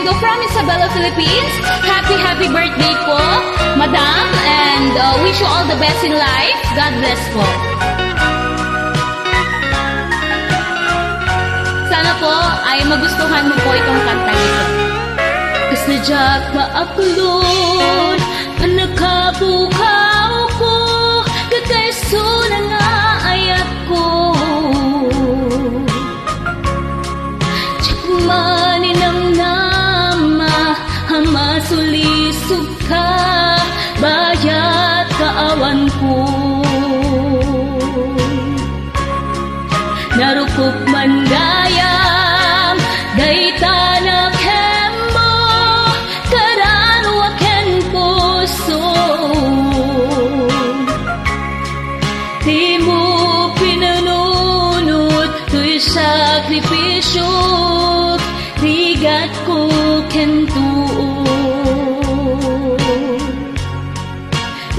Domingo from Isabela, Philippines. Happy birthday po, Madam, and wish you all the best in life. God bless po. Sana po ay magustuhan mo po itong kanta nito. Kasnajak maakulod, panakabukaw ko, kakaiso na nga ayat ko. Maninam nama hamasulisog ka, bayat kaawan ko. Narukop man gayam, dayta na kembo, karano aken puso. Di mo pinanunod, to'y sakripisyo, rigat ko kentuon.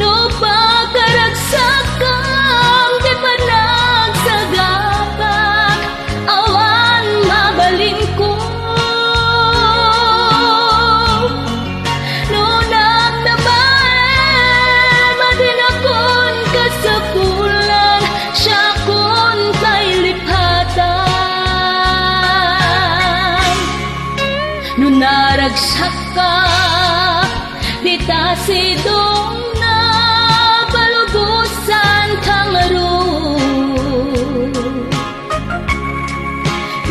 No pagkaragsakam, di pa nagsagabak, awan mabaling ko. No nagdabae, madinakon ka sa bulan, siya kon kay lipatan. No naragsak ka, di tasidong na balugusan kang aron.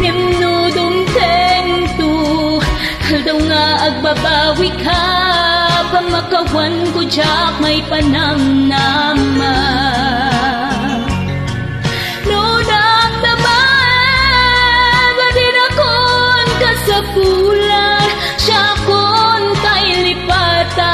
Nimnudong tengto, haldaw nga agbabawi ka, pamakawan ko jak may panamnama. No nagdabae, madinakon ka sa bulan, siya kon kay lipatan.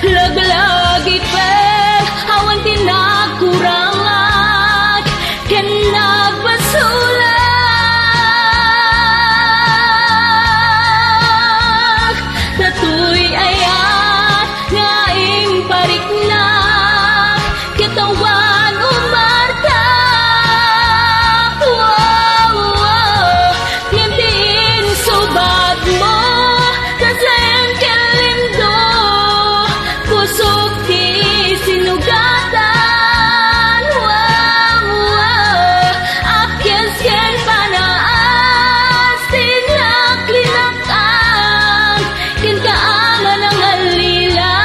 Laglagi per, awan tinakurangat, ken nagbasulak. Datoy ayat, ngaing pariknak, kitawan umarta. Ngimtiin subad mo, kasayan kalindo, kusog di sinugatan. Akyas ken panaas, tinaklinakan, ken kaangan ang alila.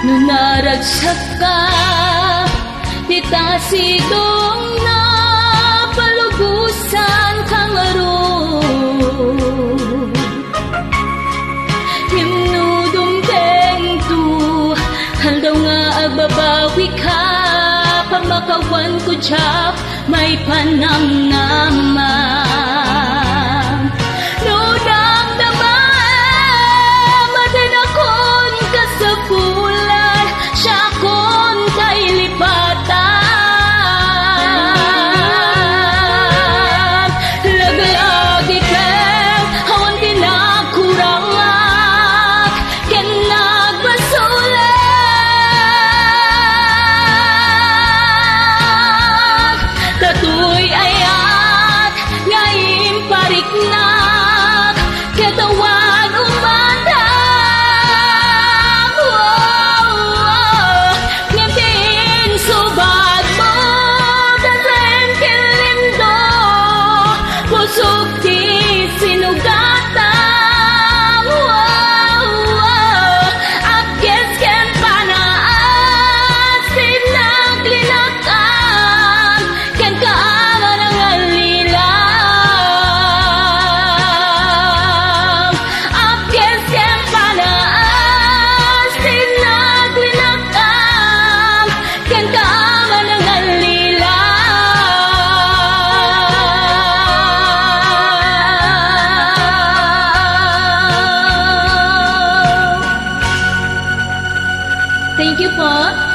No naragsak ka, di tasidong na palugusan kang aron. Himnudong tengto, haldaw nga agbabawi ka, pamakawan ko jak may panamnaman. No nagdabae, madinakon ka sa bulan, siya kon kay lipatan. Laglagi ken, awan tinakurangat, ken nagbasulak. Datoy ayat, nga Thank you po.